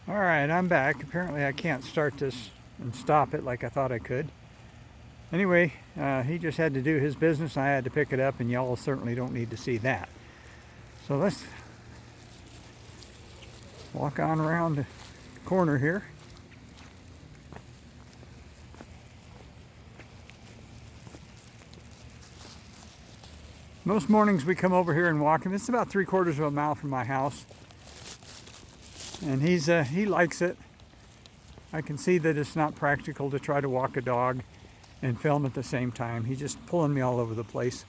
Alright, I'm back. Apparently I can't start this and stop it like I thought I could. Anyway, he just had to do his business. I had to pick it up, and y'all certainly don't need to see that. So let's walk on around the corner here. Most mornings we come over here and walk him. It's about 3/4 of a mile from my house. And he likes it. I can see that it's not practical to try to walk a dog and film at the same time. He's just pulling me all over the place.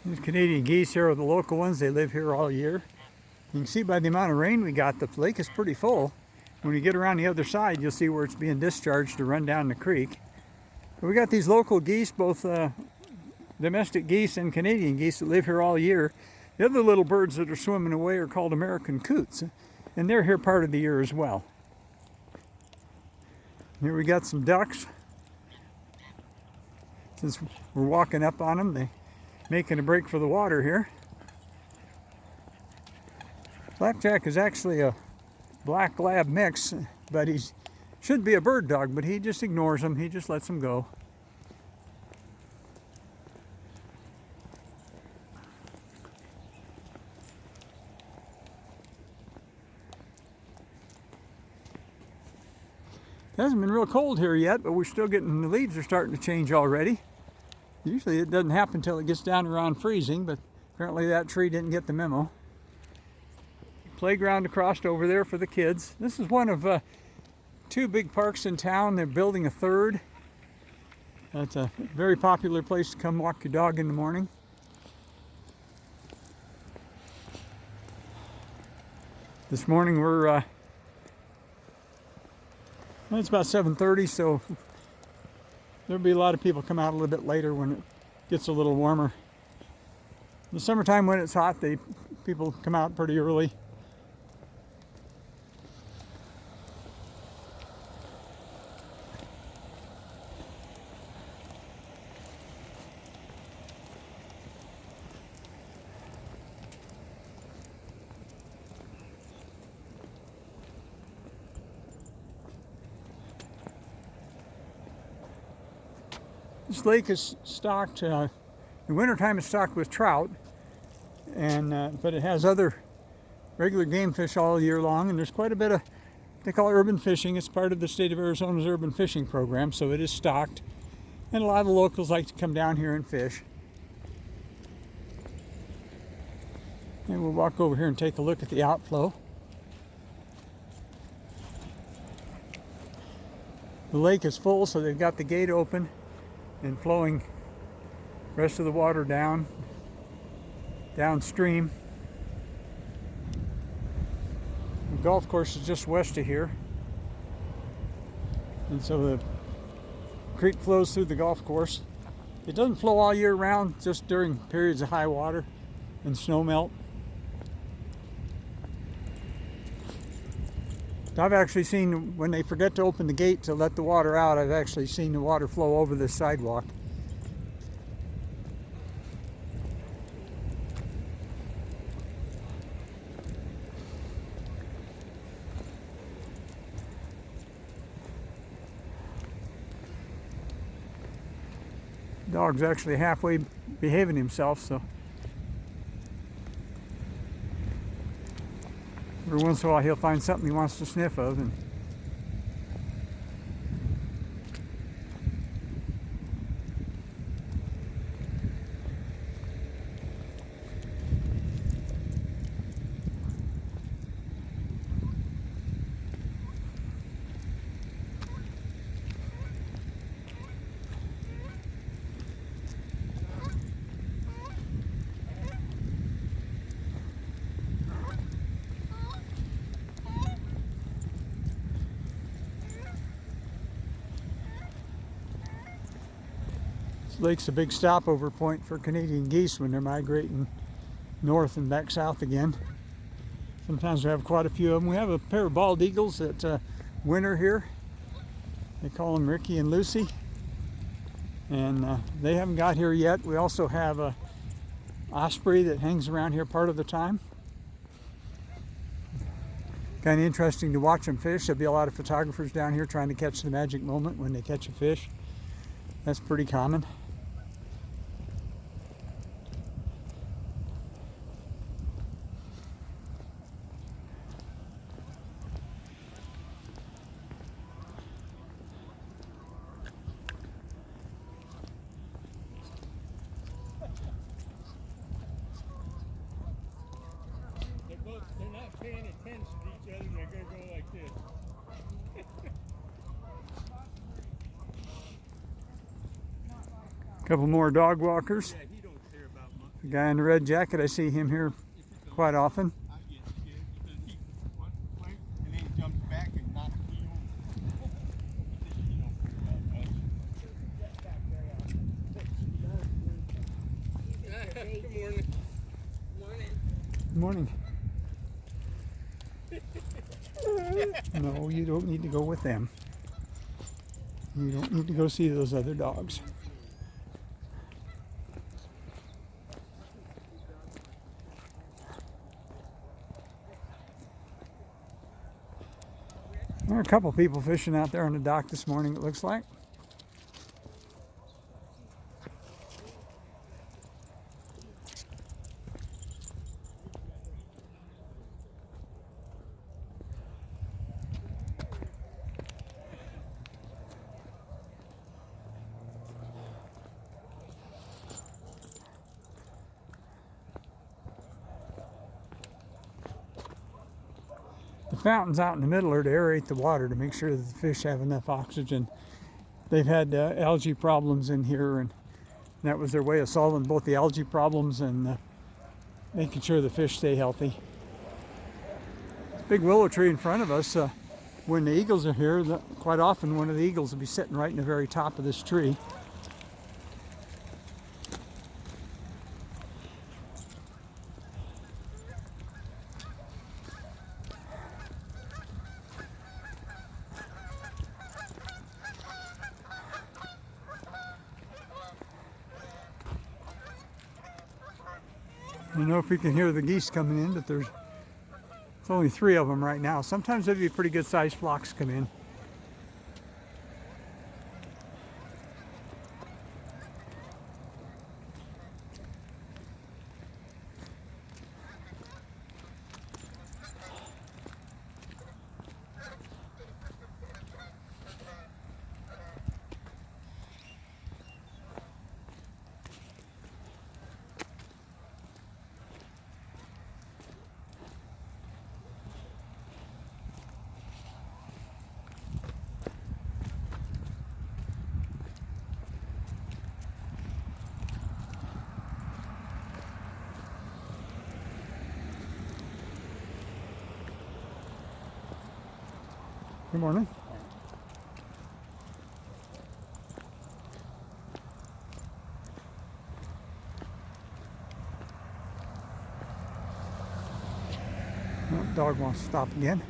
These Canadian geese here are the local ones. They live here all year. You can see by the amount of rain we got, the lake is pretty full. When you get around the other side, you'll see where it's being discharged to run down the creek. But we got these local geese, both domestic geese and Canadian geese, that live here all year. The other little birds that are swimming away are called American coots, and they're here part of the year as well. Here we got some ducks. Since we're walking up on them, they're making a break for the water here. Blackjack is actually a black lab mix, but he should be a bird dog, but he just ignores them. He just lets them go. It hasn't been real cold here yet, but we're still getting, the leaves are starting to change already. Usually it doesn't happen until it gets down around freezing, but apparently that tree didn't get the memo. Playground across over there for the kids. This is one of two big parks in town. They're building a third. That's a very popular place to come walk your dog in the morning. This morning we're it's about 7:30, so there'll be a lot of people come out a little bit later when it gets a little warmer. In the summertime when it's hot, people come out pretty early. This lake is stocked, in wintertime it's stocked with trout, and but it has other regular game fish all year long, and there's quite a bit of, they call it urban fishing. It's part of the state of Arizona's urban fishing program, so it is stocked, and a lot of the locals like to come down here and fish. And we'll walk over here and take a look at the outflow. The lake is full, so they've got the gate open and flowing rest of the water downstream. The golf course is just west of here, and so the creek flows through the golf course. It doesn't flow all year round, just during periods of high water and snow melt. I've actually seen, when they forget to open the gate to let the water out, I've actually seen the water flow over this sidewalk. The dog's actually halfway behaving himself, so every once in a while he'll find something he wants to sniff of, and lake's a big stopover point for Canadian geese when they're migrating north and back south again. Sometimes we have quite a few of them. We have a pair of bald eagles that winter here. They call them Ricky and Lucy, and they haven't got here yet. We also have a osprey that hangs around here part of the time. Kind of interesting to watch them fish. There'll be a lot of photographers down here trying to catch the magic moment when they catch a fish. That's pretty common. They're not paying attention to each other. They're going to go like this. A couple more dog walkers. Yeah, he don't care about much. The guy in the red jacket, I see him here quite often. I get scared because he wants to play and then he jumps back and knocks me over. He don't care about much. Good morning. Morning. No, you don't need to go with them. You don't need to go see those other dogs. There are a couple people fishing out there on the dock this morning, it looks like. The fountains out in the middle are to aerate the water to make sure that the fish have enough oxygen. They've had algae problems in here, and that was their way of solving both the algae problems and making sure the fish stay healthy. Big willow tree in front of us. When the eagles are here, quite often one of the eagles will be sitting right in the very top of this tree. I don't know if we can hear the geese coming in, but there's only 3 of them right now. Sometimes there'd be pretty good sized flocks come in. Good morning. Oh, dog wants to stop again.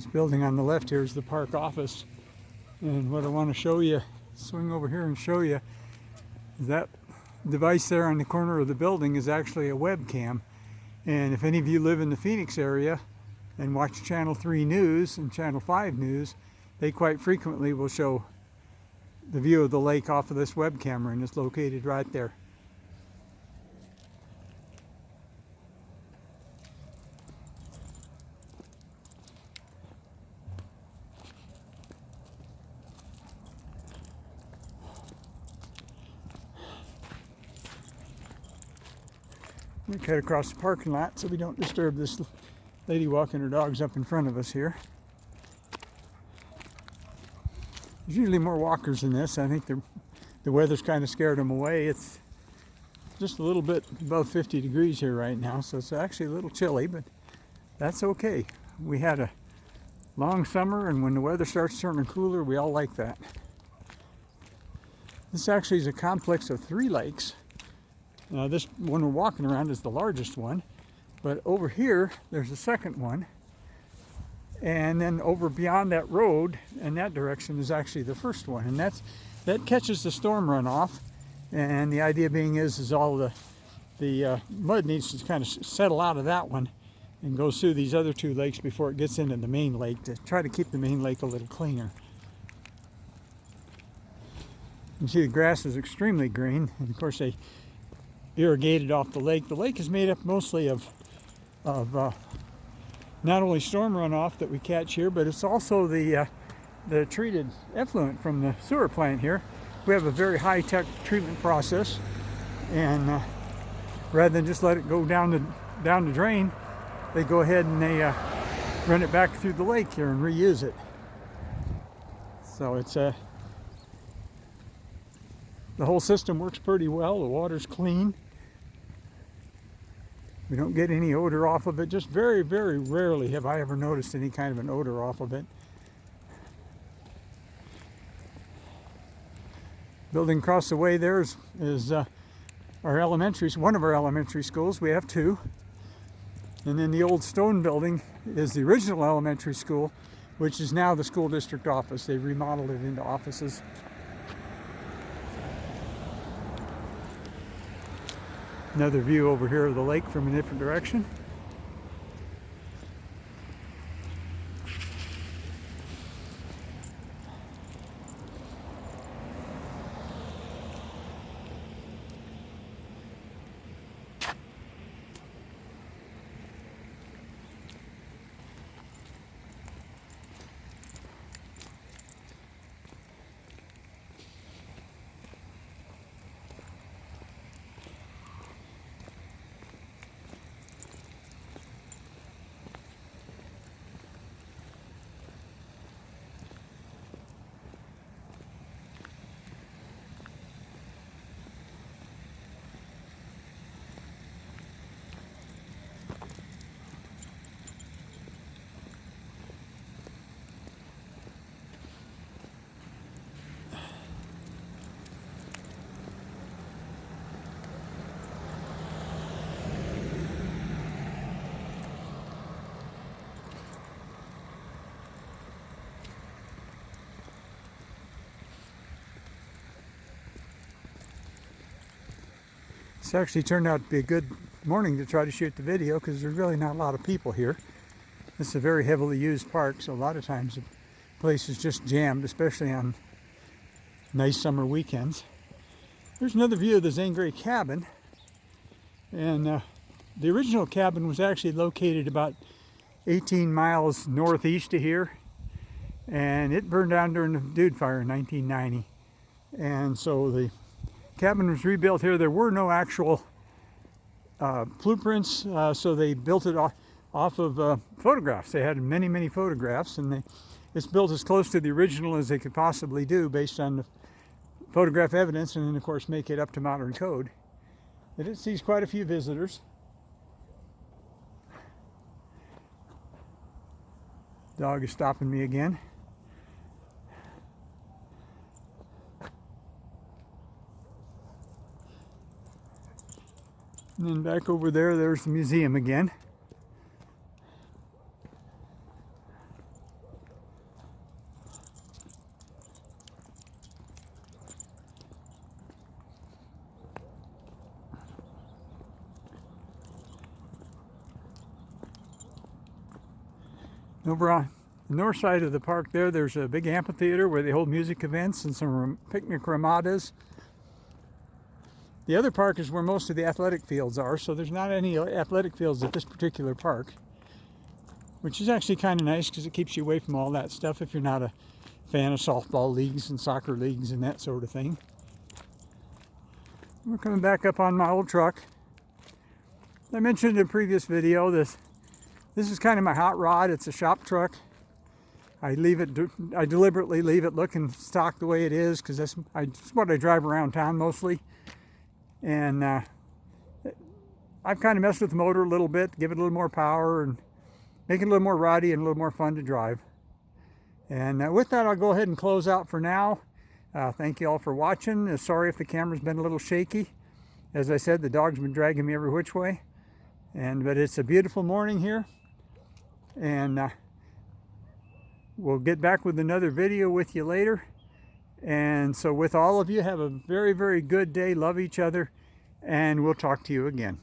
This building on the left here is the park office. And what I want to show you, swing over here and show you, that device there on the corner of the building is actually a webcam. And if any of you live in the Phoenix area and watch Channel 3 News and Channel 5 News, they quite frequently will show the view of the lake off of this web camera, and it's located right there. We cut across the parking lot so we don't disturb this lady walking her dogs up in front of us here. There's usually more walkers in this. I think the weather's kind of scared them away. It's just a little bit above 50 degrees here right now, so it's actually a little chilly, but that's okay. We had a long summer, and when the weather starts turning cooler, we all like that. This actually is a complex of 3 lakes. This one we're walking around is the largest one, but over here there's a second one, and then over beyond that road in that direction is actually the first one, and that catches the storm runoff. And the idea being is all the mud needs to kind of settle out of that one and goes through these other 2 lakes before it gets into the main lake, to try to keep the main lake a little cleaner. You can see the grass is extremely green, and of course they irrigated off the lake. The lake is made up mostly of not only storm runoff that we catch here, but it's also the treated effluent from the sewer plant here. We have a very high-tech treatment process, and rather than just let it go down the drain, they go ahead and they run it back through the lake here and reuse it. So it's the whole system works pretty well. The water's clean. We don't get any odor off of it. Just very, very rarely have I ever noticed any kind of an odor off of it. Building across the way there is our elementary, one of our elementary schools. We have 2. And then the old stone building is the original elementary school, which is now the school district office. They remodeled it into offices. Another view over here of the lake from a different direction. This actually turned out to be a good morning to try to shoot the video, because there's really not a lot of people here. This is a very heavily used park, so a lot of times the place is just jammed, especially on nice summer weekends. Here's another view of the Zangray cabin, and the original cabin was actually located about 18 miles northeast of here, and it burned down during the Dude Fire in 1990. And so the cabin was rebuilt here. There were no actual blueprints, so they built it off of photographs. They had many, many photographs, and it's built as close to the original as they could possibly do based on the photograph evidence, and then of course make it up to modern code. It sees quite a few visitors. Dog is stopping me again. And then back over there, there's the museum again. Over on the north side of the park there's a big amphitheater where they hold music events and some picnic ramadas. The other park is where most of the athletic fields are, so there's not any athletic fields at this particular park, which is actually kind of nice because it keeps you away from all that stuff if you're not a fan of softball leagues and soccer leagues and that sort of thing. We're coming back up on my old truck. I mentioned in a previous video this is kind of my hot rod. It's a shop truck. I deliberately leave it looking stock the way it is because that's what I drive around town mostly. And I've kind of messed with the motor a little bit, give it a little more power and make it a little more roddy and a little more fun to drive. And with that, I'll go ahead and close out for now. Thank you all for watching. Sorry if the camera's been a little shaky. As I said, the dog's been dragging me every which way. But it's a beautiful morning here. And we'll get back with another video with you later. And so with all of you, have a very, very good day. Love each other. And we'll talk to you again.